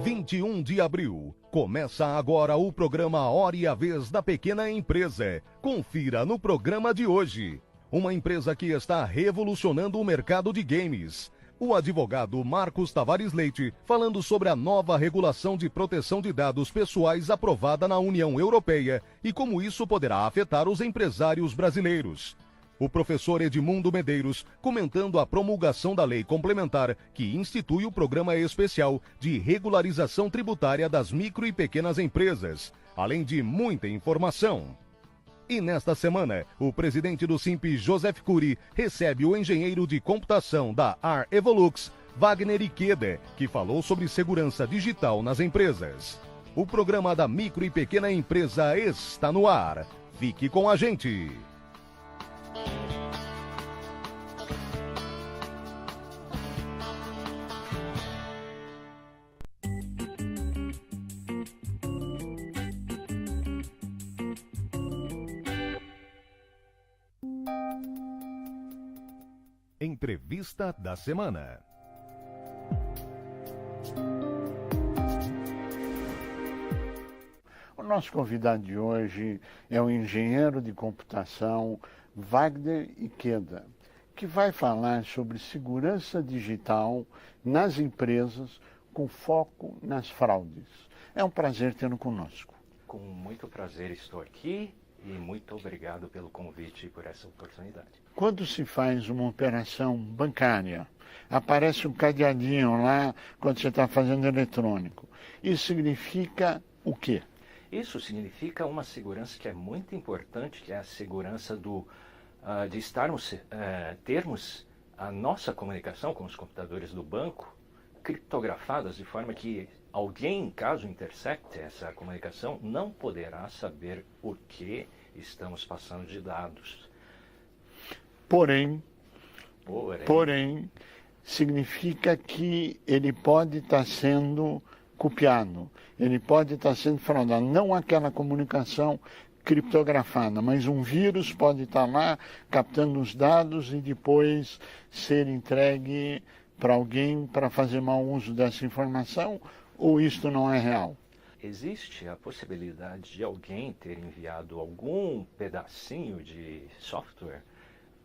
21 de abril. Começa agora o programa Hora e a Vez da Pequena Empresa. Confira no programa de hoje. Uma empresa que está revolucionando o mercado de games. O advogado Marcos Tavares Leite falando sobre a nova regulação de proteção de dados pessoais aprovada na União Europeia e como isso poderá afetar os empresários brasileiros. O professor Edmundo Medeiros comentando a promulgação da lei complementar que institui o programa especial de regularização tributária das micro e pequenas empresas, além de muita informação. E nesta semana, o presidente do Simp, Joseph Cury, recebe o engenheiro de computação da AR Evolux, Wagner Ikeda, que falou sobre segurança digital nas empresas. O programa da micro e pequena empresa está no ar. Fique com a gente! Entrevista da semana. O nosso convidado de hoje é o engenheiro de computação Wagner Ikeda, que vai falar sobre segurança digital nas empresas com foco nas fraudes. É um prazer tê-lo conosco. Com muito prazer estou aqui e muito obrigado pelo convite e por essa oportunidade. Quando se faz uma operação bancária, aparece um cadeadinho lá quando você está fazendo eletrônico. Isso significa o quê? Isso significa uma segurança que é muito importante, que é a segurança de termos a nossa comunicação com os computadores do banco criptografadas de forma que alguém, caso intercepte essa comunicação, não poderá saber o que estamos passando de dados. Porém, significa que ele pode estar sendo copiado, ele pode estar sendo fraudado. Não aquela comunicação criptografada, mas um vírus pode estar lá captando os dados e depois ser entregue para alguém para fazer mau uso dessa informação, ou isto não é real? Existe a possibilidade de alguém ter enviado algum pedacinho de software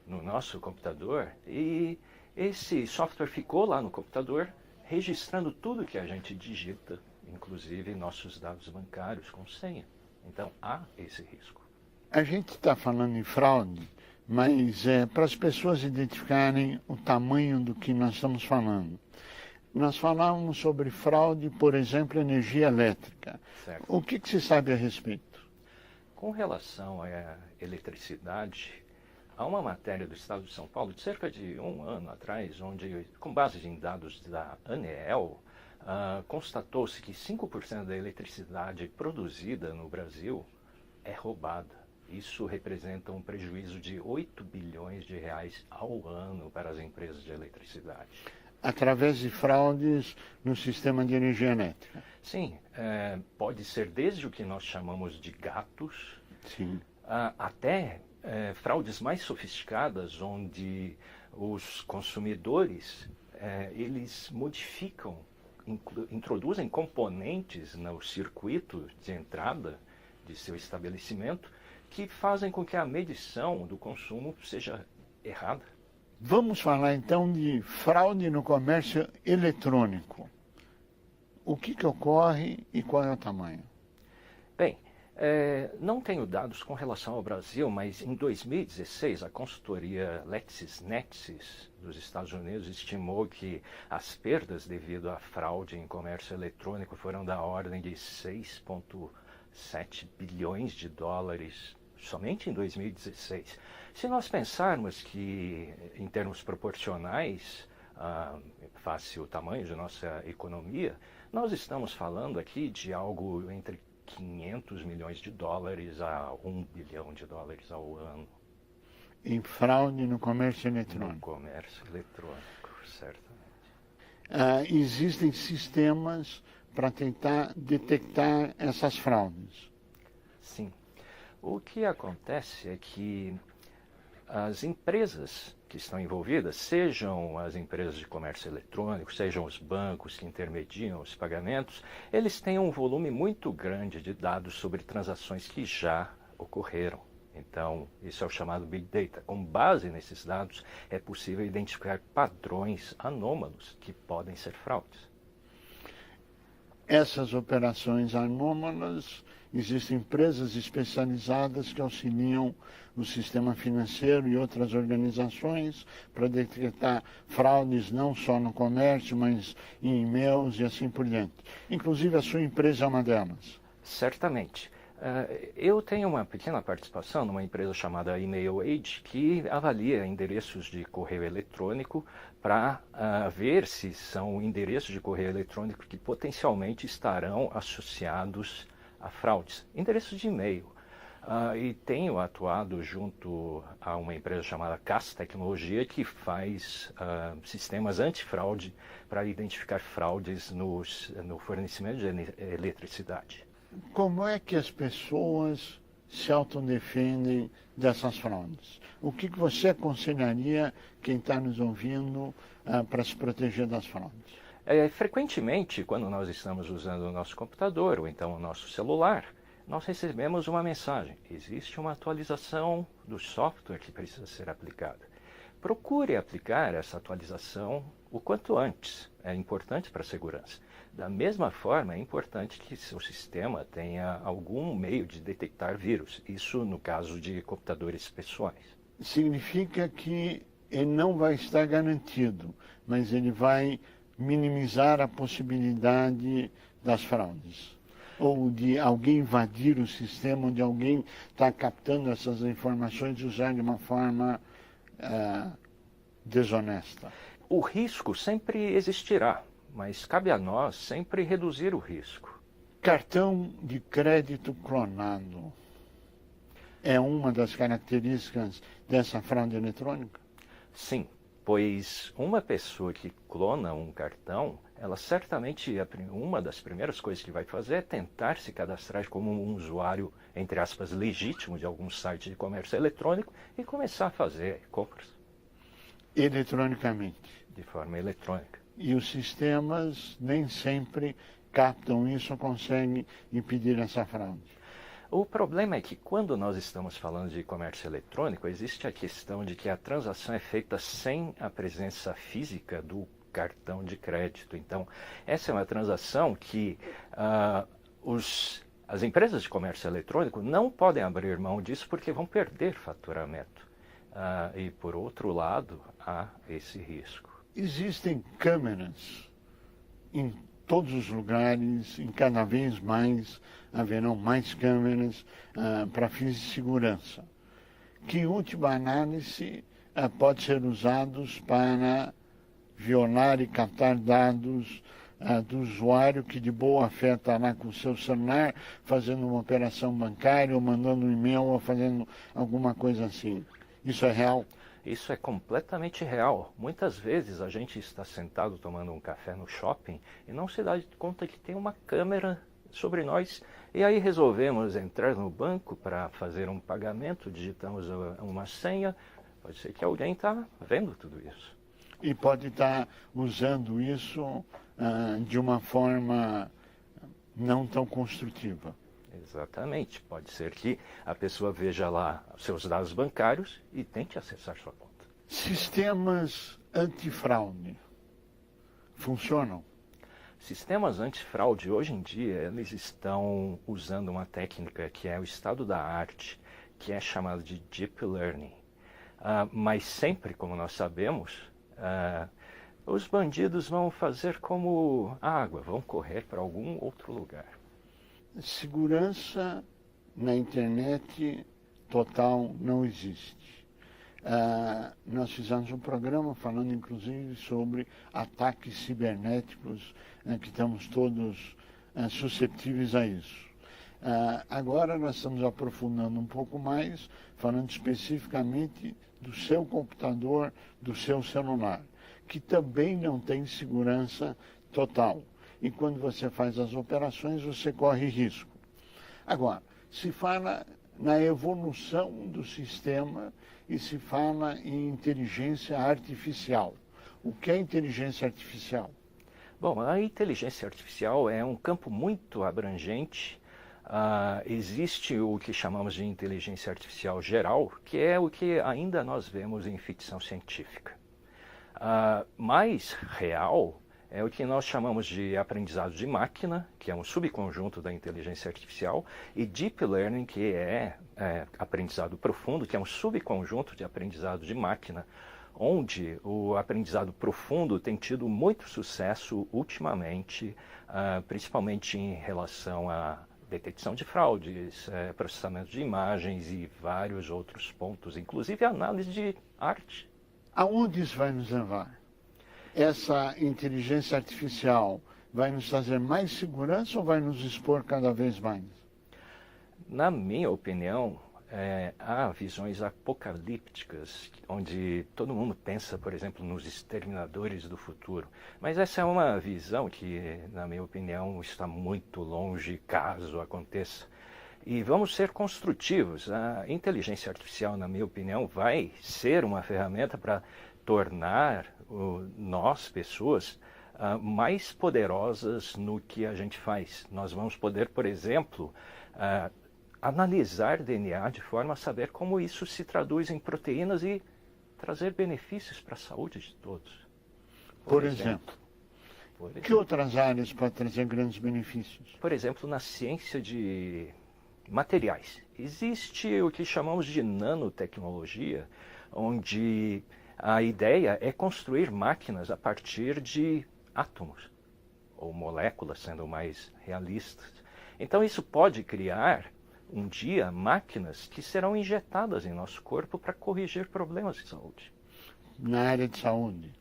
no nosso computador e esse software ficou lá no computador registrando tudo que a gente digita, inclusive nossos dados bancários com senha. Então há esse risco. A gente está falando em fraude, mas para as pessoas identificarem o tamanho do que nós estamos falando. Nós falávamos sobre fraude, por exemplo, energia elétrica. Certo. O que se sabe a respeito? Com relação à eletricidade, há uma matéria do Estado de São Paulo de cerca de um ano atrás, onde, com base em dados da ANEEL, constatou-se que 5% da eletricidade produzida no Brasil é roubada. Isso representa um prejuízo de 8 bilhões de reais ao ano para as empresas de eletricidade. Através de fraudes no sistema de energia elétrica? Sim, pode ser desde o que nós chamamos de gatos, sim, até fraudes mais sofisticadas, onde os consumidores eles modificam, introduzem componentes no circuito de entrada de seu estabelecimento que fazem com que a medição do consumo seja errada. Vamos falar então de fraude no comércio eletrônico. O que ocorre e qual é o tamanho? Bem, não tenho dados com relação ao Brasil, mas em 2016 a consultoria LexisNexis dos Estados Unidos estimou que as perdas devido à fraude em comércio eletrônico foram da ordem de 6,7 bilhões de dólares somente em 2016. Se nós pensarmos que, em termos proporcionais, face o tamanho de nossa economia, nós estamos falando aqui de algo entre 500 milhões de dólares a 1 bilhão de dólares ao ano. Em fraude no comércio eletrônico? No comércio eletrônico, certamente. Existem sistemas para tentar detectar essas fraudes? Sim. O que acontece é que as empresas que estão envolvidas, sejam as empresas de comércio eletrônico, sejam os bancos que intermediam os pagamentos, eles têm um volume muito grande de dados sobre transações que já ocorreram. Então, isso é o chamado Big Data. Com base nesses dados, é possível identificar padrões anômalos que podem ser fraudes. Essas operações anômalas, existem empresas especializadas que auxiliam o sistema financeiro e outras organizações para detectar fraudes não só no comércio, mas em e-mails e assim por diante. Inclusive a sua empresa é uma delas. Certamente. Eu tenho uma pequena participação numa empresa chamada EmailAge, que avalia endereços de correio eletrônico para ver se são endereços de correio eletrônico que potencialmente estarão associados a fraudes. Endereços de e-mail. E tenho atuado junto a uma empresa chamada CAS Tecnologia, que faz sistemas antifraude para identificar fraudes no fornecimento de eletricidade. Como é que as pessoas se autodefendem dessas fraudes? O que você aconselharia quem está nos ouvindo para se proteger das fraudes? Frequentemente, quando nós estamos usando o nosso computador ou então o nosso celular, nós recebemos uma mensagem. Existe uma atualização do software que precisa ser aplicada. Procure aplicar essa atualização o quanto antes. É importante para a segurança. Da mesma forma, é importante que seu sistema tenha algum meio de detectar vírus. Isso no caso de computadores pessoais. Significa que ele não vai estar garantido, mas ele vai minimizar a possibilidade das fraudes. Ou de alguém invadir o sistema, onde alguém está captando essas informações e usar de uma forma desonesta. O risco sempre existirá, mas cabe a nós sempre reduzir o risco. Cartão de crédito clonado é uma das características dessa fraude eletrônica? Sim, pois uma pessoa que clona um cartão, ela certamente, uma das primeiras coisas que vai fazer é tentar se cadastrar como um usuário, entre aspas, legítimo de algum site de comércio eletrônico e começar a fazer compras. Eletronicamente. De forma eletrônica. E os sistemas nem sempre captam isso ou conseguem impedir essa fraude. O problema é que quando nós estamos falando de comércio eletrônico, existe a questão de que a transação é feita sem a presença física do cartão de crédito. Então, essa é uma transação que as empresas de comércio eletrônico não podem abrir mão disso porque vão perder faturamento. E, por outro lado, há esse risco. Existem câmeras em todos os lugares, e cada vez mais haverão mais câmeras para fins de segurança, que em última análise pode ser usados para violar e captar dados do usuário que de boa fé está lá com o seu celular fazendo uma operação bancária ou mandando um e-mail ou fazendo alguma coisa assim. Isso é real? Isso é completamente real. Muitas vezes a gente está sentado tomando um café no shopping e não se dá conta que tem uma câmera sobre nós. E aí resolvemos entrar no banco para fazer um pagamento, digitamos uma senha. Pode ser que alguém está vendo tudo isso. E pode estar usando isso de uma forma não tão construtiva. Exatamente. Pode ser que a pessoa veja lá seus dados bancários e tente acessar sua conta. Sistemas antifraude funcionam? Sistemas antifraude, hoje em dia, eles estão usando uma técnica que é o estado da arte, que é chamada de Deep Learning. Mas sempre, como nós sabemos, os bandidos vão fazer como água, vão correr para algum outro lugar. Segurança na internet total não existe. Nós fizemos um programa falando inclusive sobre ataques cibernéticos, que estamos todos suscetíveis a isso. Agora nós estamos aprofundando um pouco mais, falando especificamente do seu computador, do seu celular, que também não tem segurança total. E quando você faz as operações, você corre risco. Agora, se fala na evolução do sistema e se fala em inteligência artificial. O que é inteligência artificial? Bom, a inteligência artificial é um campo muito abrangente. Existe o que chamamos de inteligência artificial geral, que é o que ainda nós vemos em ficção científica. Mais real é o que nós chamamos de aprendizado de máquina, que é um subconjunto da inteligência artificial, e deep learning, que é aprendizado profundo, que é um subconjunto de aprendizado de máquina, onde o aprendizado profundo tem tido muito sucesso ultimamente, principalmente em relação à detecção de fraudes, processamento de imagens e vários outros pontos, inclusive análise de arte. Aonde isso vai nos levar? Essa inteligência artificial vai nos trazer mais segurança ou vai nos expor cada vez mais? Na minha opinião, há visões apocalípticas, onde todo mundo pensa, por exemplo, nos exterminadores do futuro. Mas essa é uma visão que, na minha opinião, está muito longe caso aconteça. E vamos ser construtivos. A inteligência artificial, na minha opinião, vai ser uma ferramenta para tornar nós, pessoas, mais poderosas no que a gente faz. Nós vamos poder, por exemplo, analisar DNA de forma a saber como isso se traduz em proteínas e trazer benefícios para a saúde de todos. Por exemplo, que outras áreas podem trazer grandes benefícios? Por exemplo, na ciência de materiais. Existe o que chamamos de nanotecnologia, onde a ideia é construir máquinas a partir de átomos, ou moléculas, sendo mais realistas. Então isso pode criar, um dia, máquinas que serão injetadas em nosso corpo para corrigir problemas de saúde. Na área de saúde,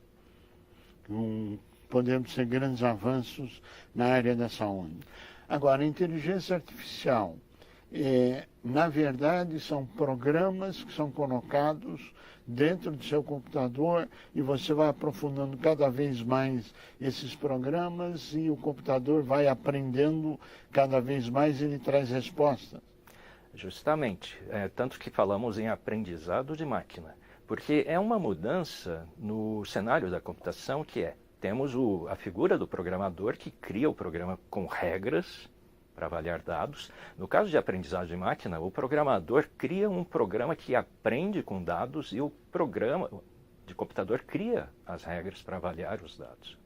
podemos ter grandes avanços na área da saúde. Agora, a inteligência artificial, na verdade, são programas que são colocados dentro do seu computador e você vai aprofundando cada vez mais esses programas e o computador vai aprendendo cada vez mais e ele traz respostas. Justamente, tanto que falamos em aprendizado de máquina, porque é uma mudança no cenário da computação que temos a figura do programador que cria o programa com regras para avaliar dados. No caso de aprendizado de máquina, o programador cria um programa que aprende com dados e o programa de computador cria as regras para avaliar os dados.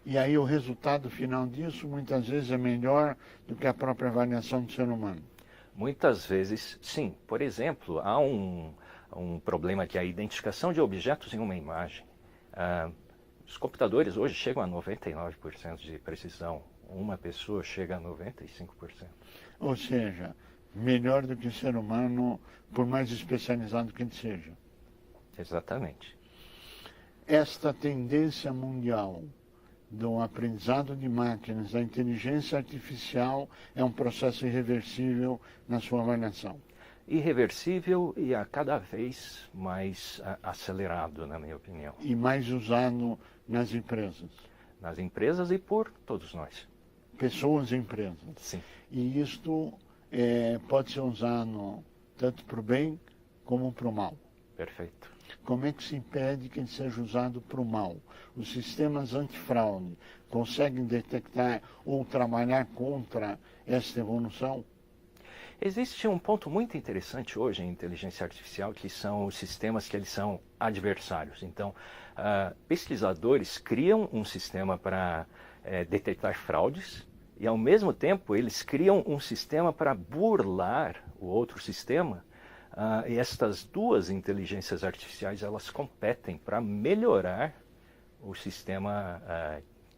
E aí o resultado final disso muitas vezes é melhor do que a própria avaliação do ser humano. Muitas vezes, sim. Por exemplo, há um problema que é a identificação de objetos em uma imagem. Os computadores hoje chegam a 99% de precisão. Uma pessoa chega a 95%. Ou seja, melhor do que o ser humano, por mais especializado que ele seja. Exatamente. Esta tendência mundial do aprendizado de máquinas, da inteligência artificial, é um processo irreversível na sua avaliação. Irreversível e a cada vez mais acelerado, na minha opinião. E mais usado nas empresas. Nas empresas e por todos nós. Pessoas e empresas. Sim. E isto pode ser usado tanto para o bem como para o mal. Perfeito. Como é que se impede que ele seja usado para o mal? Os sistemas antifraude conseguem detectar ou trabalhar contra esta evolução? Existe um ponto muito interessante hoje em inteligência artificial, que são os sistemas que eles são adversários. Então, pesquisadores criam um sistema para detectar fraudes e, ao mesmo tempo, eles criam um sistema para burlar o outro sistema. E estas duas inteligências artificiais, elas competem para melhorar o sistema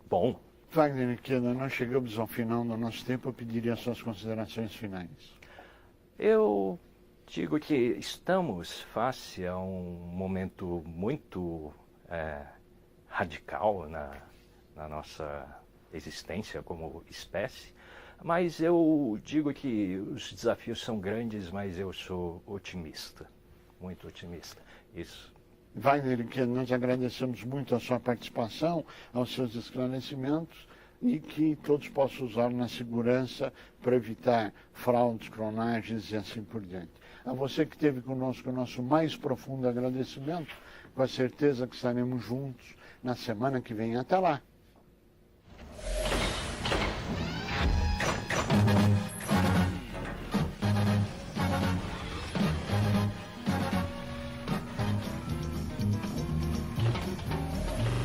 bom. Wagner Ikeda, nós chegamos ao final do nosso tempo. Eu pediria as suas considerações finais. Eu digo que estamos face a um momento muito radical na nossa existência como espécie, mas eu digo que os desafios são grandes, mas eu sou otimista, muito otimista. Isso. Wagner Ikeda, nós agradecemos muito a sua participação, aos seus esclarecimentos, e que todos possam usar na segurança para evitar fraudes, clonagens e assim por diante. A você que esteve conosco, o nosso mais profundo agradecimento, com a certeza que estaremos juntos na semana que vem. Até lá!